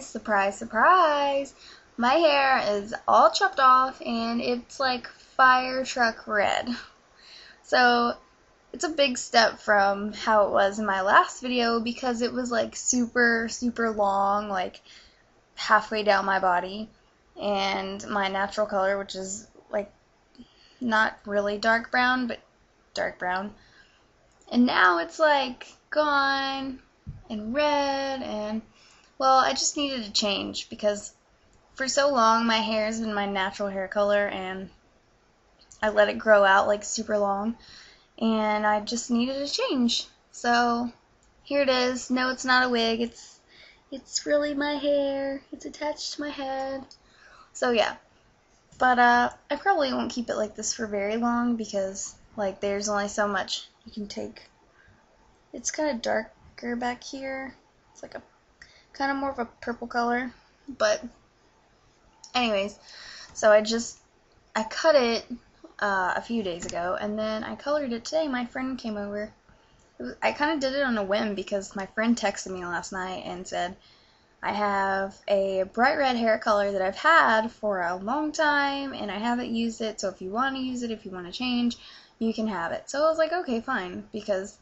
Surprise, surprise! My hair is all chopped off and it's like fire truck red. So it's a big step from how it was in my last video because it was like super, super long, like halfway down my body, and my natural color, which is like not really dark brown, but dark brown. And now it's like gone and red, and well, I just needed to change because for so long my hair has been my natural hair color and I let it grow out like super long, and I just needed a change. So here it is. No, it's not a wig. It's really my hair. It's attached to my head. So yeah. But I probably won't keep it like this for very long because like there's only so much you can take. It's kind of darker back here. It's like a kind of more of a purple color. But anyways, so I cut it a few days ago, and then I colored it today. My friend came over. I kind of did it on a whim because my friend texted me last night and said, I have a bright red hair color that I've had for a long time and I haven't used it, so if you want to use it, if you want to change, you can have it. So I was like, okay, fine, because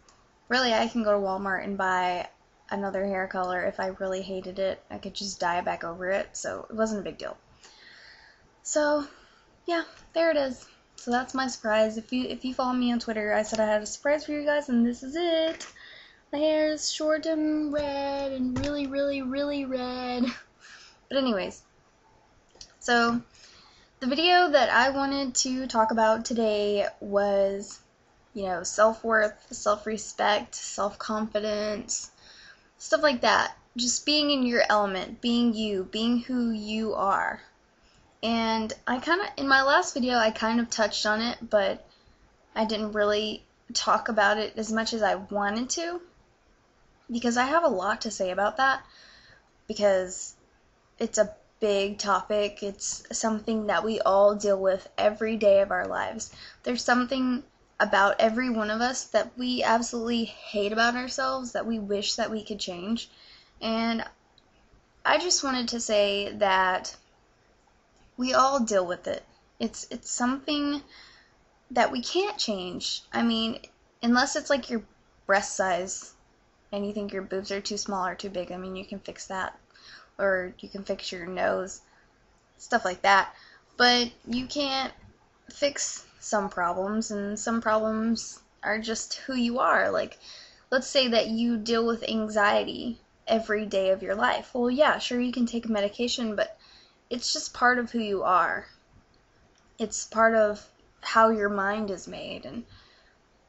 really I can go to Walmart and buy another hair color. If I really hated it, I could just dye it back over it, so it wasn't a big deal. So yeah, there it is. So that's my surprise. If you follow me on Twitter, I said I had a surprise for you guys, and this is it. My hair is short and red, and really, really, really red. But anyways, so the video that I wanted to talk about today was, you know, self-worth, self-respect, self-confidence, stuff like that. Just being in your element, being you, being who you are. And in my last video, I kind of touched on it, but I didn't really talk about it as much as I wanted to, because I have a lot to say about that, because it's a big topic. It's something that we all deal with every day of our lives. There's something about every one of us that we absolutely hate about ourselves, that we wish that we could change. And I just wanted to say that we all deal with it. It's something that we can't change. I mean, unless it's like your breast size and you think your boobs are too small or too big, I mean, you can fix that. Or you can fix your nose, stuff like that. But you can't fix some problems, and some problems are just who you are. Like, let's say that you deal with anxiety every day of your life. Well, yeah, sure, you can take medication, but it's just part of who you are. It's part of how your mind is made, and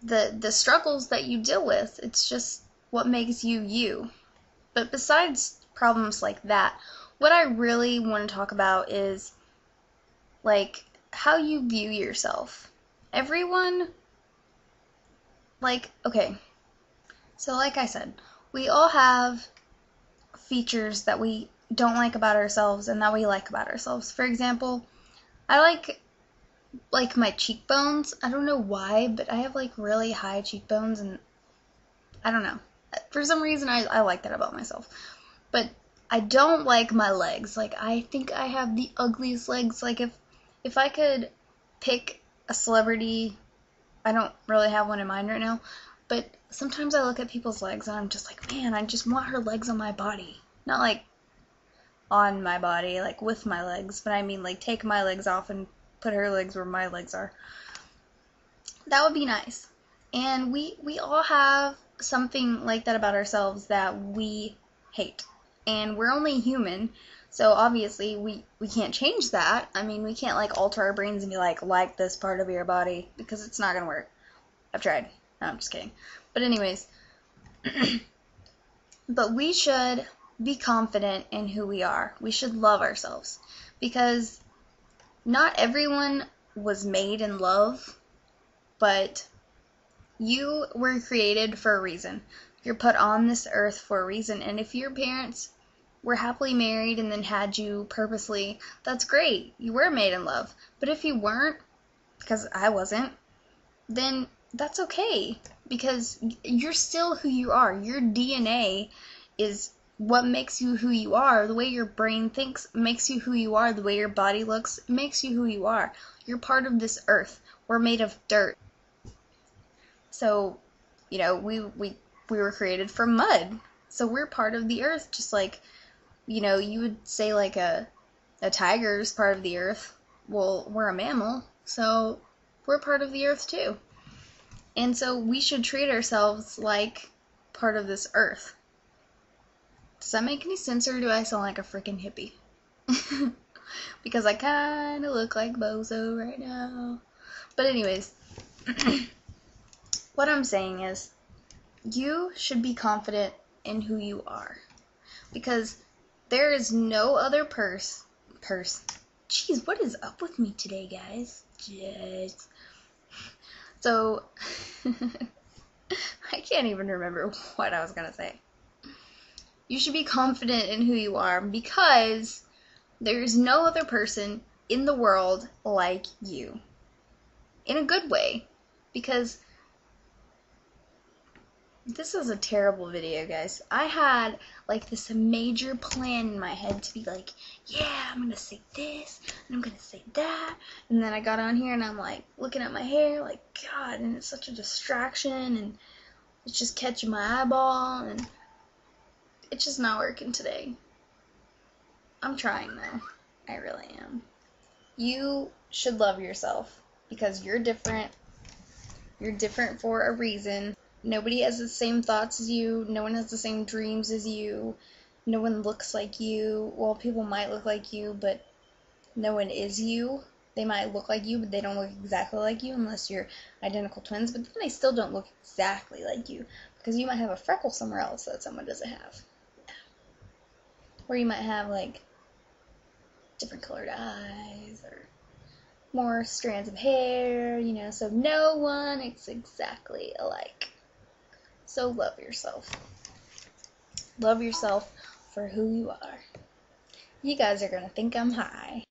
the struggles that you deal with, it's just what makes you you. But besides problems like that, what I really want to talk about is like how you view yourself. Everyone, like, okay, so like I said, we all have features that we don't like about ourselves and that we like about ourselves. For example, I like my cheekbones. I don't know why, but I have like really high cheekbones, and I don't know. For some reason I like that about myself. But I don't like my legs. Like, I think I have the ugliest legs. Like, if I could pick a celebrity, I don't really have one in mind right now, but sometimes I look at people's legs and I'm just like, man, I just want her legs on my body. Not like on my body, like with my legs, but I mean like take my legs off and put her legs where my legs are. That would be nice. And we all have something like that about ourselves that we hate. And we're only human, so obviously we can't change that. I mean, we can't like alter our brains and be like this part of your body, because it's not gonna work. I've tried. No, I'm just kidding. But anyways, but we should be confident in who we are. We should love ourselves, because not everyone was made in love, but you were created for a reason. You're put on this earth for a reason, and if your parents were happily married and then had you purposely, that's great. You were made in love. But if you weren't, because I wasn't, then that's okay, because you're still who you are. Your DNA is what makes you who you are, the way your brain thinks makes you who you are, the way your body looks makes you who you are. You're part of this earth. We're made of dirt. So, we were created from mud. So we're part of the earth, just like, you would say like a tiger is part of the earth. Well, we're a mammal, so we're part of the earth too. And so we should treat ourselves like part of this earth. Does that make any sense, or do I sound like a freaking hippie? Because I kind of look like Bozo right now. But anyways, what I'm saying is, you should be confident in who you are. Because there is no other Jeez, what is up with me today, guys? Jeez. So, I can't even remember what I was gonna say. You should be confident in who you are because there is no other person in the world like you. In a good way. Because this is a terrible video, guys. I had like this major plan in my head to be like, yeah, I'm gonna say this and I'm gonna say that, and then I got on here and I'm like looking at my hair like, God, and it's such a distraction and it's just catching my eyeball and it's just not working today. I'm trying though. I really am. You should love yourself because you're different. You're different for a reason. Nobody has the same thoughts as you. No one has the same dreams as you. No one looks like you. Well, people might look like you, but no one is you. They might look like you, but they don't look exactly like you unless you're identical twins. But then they still don't look exactly like you because you might have a freckle somewhere else that someone doesn't have. Or you might have, like, different colored eyes or more strands of hair, so no one is exactly alike. So love yourself. Love yourself for who you are. You guys are gonna think I'm high.